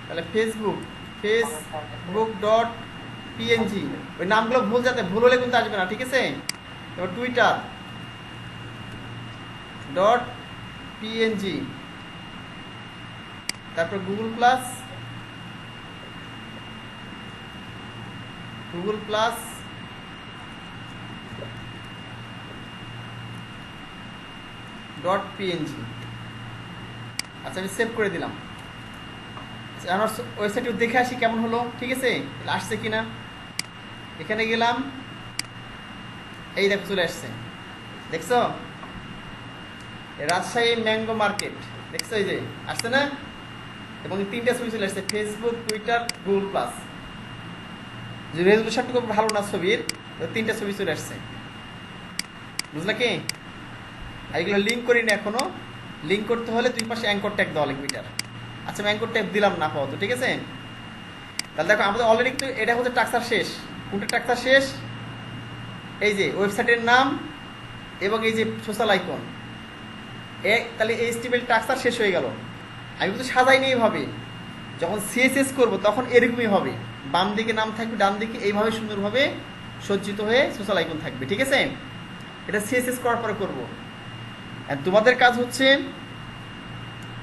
তাহলে facebook.png, ওই নামগুলো ভুল, যাতে ভুল হলে কিন্তু আসবে না, ঠিক আছে? এবার twitter.png, তারপর গুগল প্লাস .png। আচ্ছা, আমি সেভ করে দিলাম। আচ্ছা, আমার ওয়েবসাইটে দেখে আসি কেমন হলো, ঠিক আছে, আসছে কিনা। এখানে গেলাম, এই দেখো চলে আসছে, দেখছো? রাজশাহী ম্যাঙ্গো মার্কেট, দেখছো? এই যে আসছে না? এবং তিনটা ছবি চলে আসছে, ফেসবুক, টুইটার, গুগল প্লাস। যে রেজলিউশনটুকু ভালো না ছবির, তিনটা ছবি চলে আসছে। বুঝলা কি? আর এগুলো লিঙ্ক করি না এখনো, লিঙ্ক করতে হলে দুই পাশে অ্যাঙ্কর ট্যাগ দেওয়া লাগবে এটার। আচ্ছা, আমি অ্যাঙ্কর ট্যাগ দিলাম না আপাতত, ঠিক আছে? তাহলে দেখো আমাদের অলরেডি কিন্তু এটা হচ্ছে টাক্সার শেষ। কোনটা টাক্সার শেষ? এই যে ওয়েবসাইটের নাম এবং এই যে সোশ্যাল আইকন, তাহলে এই স্টিমেল টাক্সার শেষ হয়ে গেল। আমি কিন্তু সাজাইনি এইভাবে, যখন সিএসএস করব তখন এরকমই হবে, বাম দিকে নাম থাকবে, ডান দিকে এইভাবে সুন্দরভাবে সজ্জিত হয়ে সোশ্যাল আইকন থাকবে, ঠিক আছে? এটা সিএসএস করার পরে করবো। আর তোমাদের কাজ হচ্ছে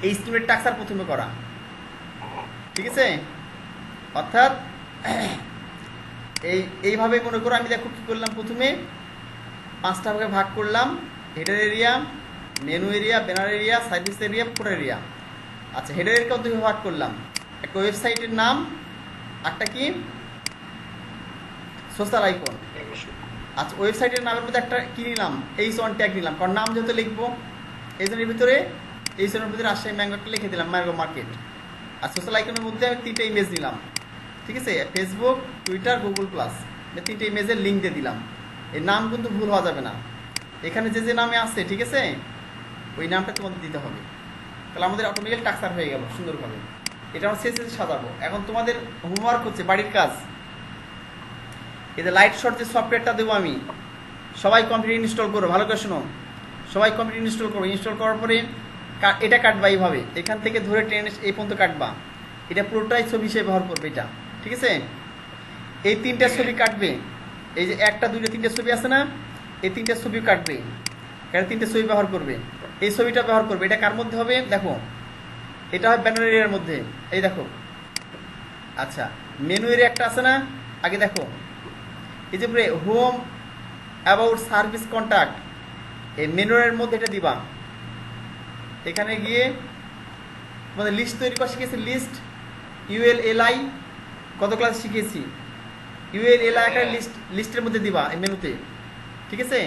এই স্টিমের টাক্সার প্রথমে করা, ঠিক আছে? অর্থাৎ এইভাবে মনে করো, আমি দেখো কি করলাম, প্রথমে 5টা ভাগে ভাগ করলাম, header area, menu area, banner area, service area, footer area. আচ্ছা, হেডার এরিয়াকেও দুই ভাগ করলাম, একটা ওয়েবসাইটের নাম, একটা কি সোশ্যাল আইকন। আচ্ছা, ওয়েবসাইটের নামের মধ্যে একটা কি নিলাম, H1 ট্যাগ নিলাম, কারণ নাম যেহেতু লিখবো, এই জনের ভিতরে H1 ভিতরে রাজশাহী ম্যাঙ্গোটা লিখে দিলাম, ম্যাঙ্গো মার্কেট। আর সোশ্যাল আইকনের মধ্যে আমি 3টা ইমেজ নিলাম, ঠিক আছে, ফেসবুক, টুইটার, গুগল প্লাস, 3টে ইমেজের লিঙ্ক দিয়ে দিলাম। এই নাম কিন্তু ভুল হওয়া যাবে না, এখানে যে নামে আছে, ঠিক আছে, ওই নামটা তোমাদের দিতে হবে। তাহলে আমাদের অটোমেটিক্যাল টাক্সার হয়ে গেল সুন্দরভাবে। এটা আমরা শেষে সাজাবো। এখন তোমাদের হোমওয়ার্ক হচ্ছে, বাড়ির কাজ, এই যে লাইট শট যে সফটওয়্যারটা দেবো আমি, সবাই কম্পিউটার ইনস্টল করো, ভালো করে শোনো, সবাই কম্পিউটার ইনস্টল করো। ইনস্টল করার পরে এটা কাটবা এইভাবে, এখান থেকে ধরে টেনে এই পর্যন্ত কাটবা, এটা পুরোটাই ছবি হিসেবে ব্যবহার করবে এটা, ঠিক আছে? এই 3টা ছবি কাটবে, এই যে 1টা 2টা 3টে ছবি আছে না, এই 3টা ছবি কাটবে, এটা 3টে ছবি ব্যবহার করবে, এই ছবিটা ব্যবহার করবে। এটা কার মধ্যে হবে? দেখো, এটা হবে ব্যানার এরিয়ার মধ্যে, এই দেখো। আচ্ছা, মেনু এরিয়া একটা আছে না, আগে দেখো, এই যে হোম, অ্যাবাউট, সার্ভিস, কন্ট্যাক্ট, এই মেনুর মধ্যে এটা দিবা। এখানে গিয়ে তোমাদের লিস্ট তৈরি করা শিখেছি, লিস্ট, ULLI, কত ক্লাস শিখেছি, ULLI একটা লিস্টের মধ্যে দিবা এই মেনুতে, ঠিক আছে?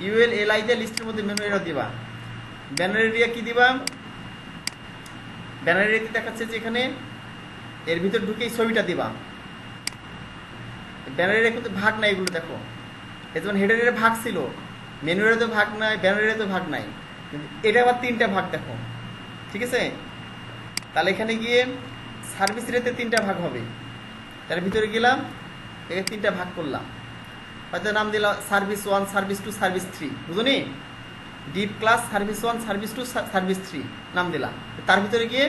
ULLI দিয়ে লিস্টের মধ্যে মেনু এরিয়া দিবা। ব্যানার এরিয়া কি দিবা? ব্যানার এরিয়াতে দেখাচ্ছে যে এখানে এর ভিতর ঢুকে ছবিটা দিবা। ব্যানার এরিয়া কিন্তু ভাগ নাই, এগুলো দেখো, এই যেমন হেডার এরিয়া ভাগ ছিল, মেনু এরিয়াতে ভাগ নাই, ব্যানার এরিয়াতে ভাগ নাই, কিন্তু এটা আবার 3টা ভাগ দেখো, ঠিক আছে? তাহলে এখানে গিয়ে সার্ভিস এরিয়াতে 3টা ভাগ হবে, তার ভিতরে গেলাম, এখানে 3টা ভাগ করলাম, হয়তো নাম দিলাম সার্ভিস 1, সার্ভিস 2, সার্ভিস 3, বুঝলি? Deep class, service 1, service 2, service 3 নাম দিলাম। তার ভিতরে গিয়ে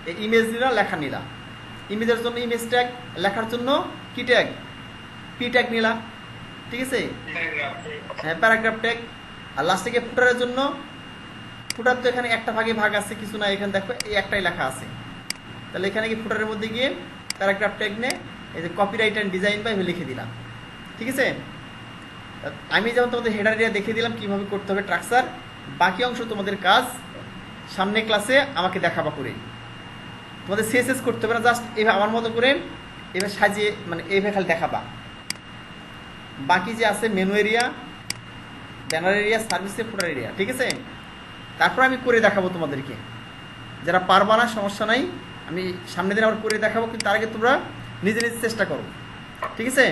এই ইমেজ নিলাম, লেখা নিলাম, ইমেজের জন্য ইমেজ ট্যাগ, লেখার জন্য কি ট্যাগ? P ট্যাগ নিলাম, ঠিক আছে? হ্যাঁ, প্যারাগ্রাফ ট্যাগ। আর লাস্টে গিয়ে ফুটারের জন্য ফুটার তো এখানে একটা ভাগে ভাগ আছে, কিছু না, এখানে দেখো এই একটাই লেখা আছে। তাহলে এখানে কি ফুটারের মধ্যে গিয়ে প্যারাগ্রাফ ট্যাগ নে এই যে কপিরাইট অ্যান্ড ডিজাইন বা লিখে দিলাম, ঠিক আছে। আমি যেমন তোমাদের হেডার এরিয়া দেখিয়ে দিলাম কিভাবে করতে হবে স্ট্রাকচার, বাকি অংশ তোমাদের কাজ সামনে ক্লাসে আমাকে দেখাবা করে। তোমাদের সিএসএস করতে হবে না, জাস্ট এভাবে আমার মতো করে এভাবে সাজিয়ে মানে এইভাবে খালি দেখাবা। বাকি যে আছে মেনু এরিয়া, ব্যানার এরিয়া, সার্ভিসে ফুটার এরিয়া, ঠিক আছে। তারপর আমি করে দেখাবো তোমাদেরকে, যারা পারবা না সমস্যা নাই, আমি সামনের দিন আবার করে দেখাবো, কিন্তু তার আগে তোমরা নিজে নিজে চেষ্টা করো, ঠিক আছে।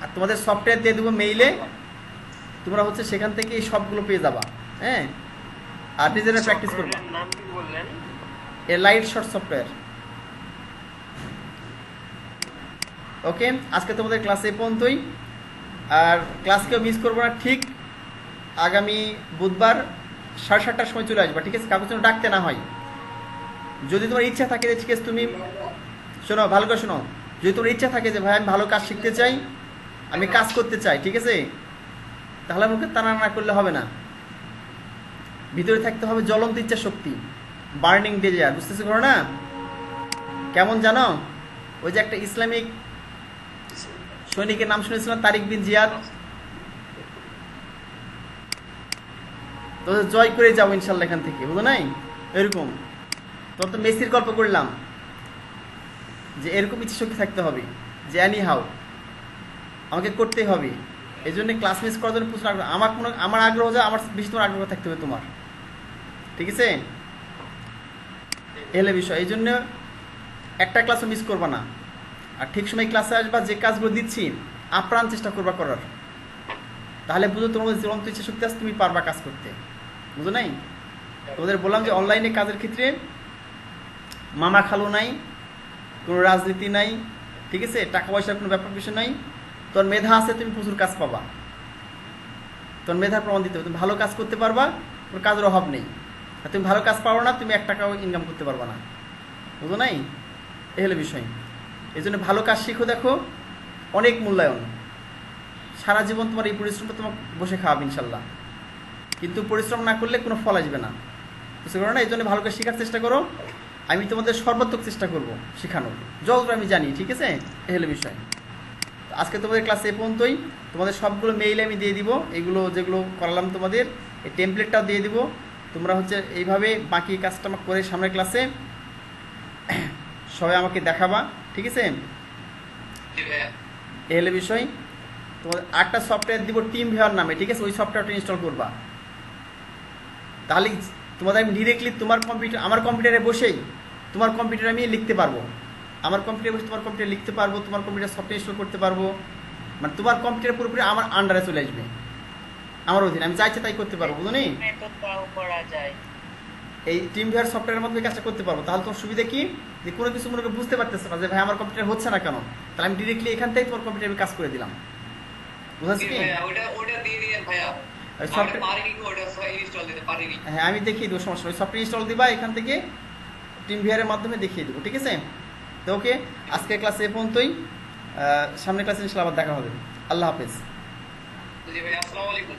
আর তোমাদের সফটওয়্যার দিয়ে দেবো মেইলে, তোমরা হচ্ছে সেখান থেকে এই সবগুলো পেয়ে যাবা, হ্যাঁ। আর নিজেরা প্র্যাকটিস করবা। সফটওয়্যারের নাম কি বললেন? এ লাইট শর্ট সফটওয়্যার। ওকে, আজকে তোমাদের ক্লাস এই পর্যন্তই। আর ক্লাসকেও মিস করবো না, ঠিক আগামী বুধবার 7:30টার সময় চলে আসবা, ঠিক আছে। কাগজ যেন ডাকতে না হয়। যদি তোমার ইচ্ছা থাকে যে ঠিক আছে তুমি শোনো, ভালো করে শোনো, যদি তোমার ইচ্ছা থাকে যে ভাই আমি ভালো কাজ শিখতে চাই, আমি কাজ করতে চাই, ঠিক আছে, তাহলে মুখে টানা না করলে হবে না। ভিতরে থাকতে হবে জ্বলন্ত ইচ্ছা শক্তি, বার্নিং ডেজায়ার, বুঝতেছো করো না? কেমন জানো, ওই যে একটা ইসলামিক সৈনিকের নাম শুনেছিলাম, তারিক বিন জিয়াদ, তো জয় করে যাবো ইনশাল্লাহ এখান থেকে, বুঝো নাই? এরকম তো মেসির গল্প করলাম যে এরকম ইচ্ছা শক্তি থাকতে হবে যে এনি হাউ আমাকে করতেই হবে। এই জন্য ক্লাস মিস করার জন্য প্রচুর আগ্রহ, আমার আগ্রহ যা, আমার বেশি তোমার আগ্রহ থাকতে হবে তোমার, ঠিক আছে। এলে বিষয়, এই জন্য একটা ক্লাসও মিস করবা না। আর ঠিক সময় ক্লাসে আসবা, যে কাজগুলো দিচ্ছি আপ্রাণ চেষ্টা করবা করার, তাহলে বুঝো তোমাদের জ্বলন্ত ইচ্ছা শক্তি আছে, তুমি পারবা কাজ করতে, বুঝো নাই? তোমাদের বললাম যে অনলাইনে কাজের ক্ষেত্রে মামা খালু নাই, কোনো রাজনীতি নাই, ঠিক আছে, টাকা পয়সার কোনো ব্যাপার বিষয় নাই। তোর মেধা আছে, তুমি প্রচুর কাজ পাবা, তোর মেধার প্রমাণ দিতে হবে, তুমি ভালো কাজ করতে পারবা, তোর কাজের অভাব নেই। আর তুমি ভালো কাজ পারো না, তুমি 1 টাকাও ইনকাম করতে পারবা না, বুঝো নাই? এই হলো বিষয়। এই জন্য ভালো কাজ শিখো, দেখো অনেক মূল্যায়ন, সারা জীবন তোমার এই পরিশ্রমটা তোমার বসে খাওয়াবে ইনশাল্লাহ, কিন্তু পরিশ্রম না করলে কোনো ফল আসবে না, বুঝতে পারো না? এই জন্য ভালো করে শেখার চেষ্টা করো, আমি তোমাদের সর্বাত্মক চেষ্টা করবো শেখানোর, যতটা আমি জানি, ঠিক আছে। এই হলো বিষয়। আজকে তোমাদের ক্লাস এ পর্যন্তই, তোমাদের সবগুলো মেইলে আমি দিয়ে দিব, এগুলো যেগুলো করালাম তোমাদের এই টেমপ্লেটটাও দিয়ে দিব, তোমরা হচ্ছে এইভাবে বাকি কাজটা করে সামনের ক্লাসে সবাই আমাকে দেখাবা, ঠিক আছে। এই হলো বিষয়। তোমাদের একটা সফটওয়্যার দিব টিম ভিউয়ার নামে, ঠিক আছে, ওই সফটওয়্যারটা ইনস্টল করবা, তাহলে তোমাদের আমি ডিরেক্টলি তোমার কম্পিউটার, আমার কম্পিউটারে বসেই তোমার কম্পিউটারে আমি লিখতে পারবো, আমার কম্পিউটারে বসে তোমার কম্পিউটারে লিখতে পারবো, তোমার কম্পিউটার সফটওয়্যার ইনস্টল করতে পারবো, মানে তোমার কম্পিউটার পুরোপুরি আমার আন্ডারে চলে আসবে, আমার অধীনে, আমি চাইছে তাই করতে পারবো, বুঝলি? করা যায়, এই টিম ভিউয়ার সফটওয়্যারের মাধ্যমে কাজটা করতে পারবো। তাহলে তোমার সুবিধা কি, যে কোনো কিছু মনে করে বুঝতে পারতেছে না যে ভাই আমার কম্পিউটার হচ্ছে না কেন, তাহলে আমি ডিরেক্টলি এখান থেকে তোমার কম্পিউটারে আমি কাজ করে দিলাম, বুঝাচ্ছি কি? ওটা দিয়ে দিয়েন ভাইয়া, হ্যাঁ, আমি দেখিয়ে দেবো, সমস্যা ওই সফটওয়্যার ইনস্টল দিবা, এখান থেকে টিম ভিউয়ারের মাধ্যমে দেখিয়ে দেবো, ঠিক আছে। তো ওকে, আজকের ক্লাসে এ পর্যন্তই, সামনের ক্লাসে ইনশাআল্লাহ আবার দেখা হবে। আল্লাহ হাফেজ। জি ভাই, আসসালামু আলাইকুম।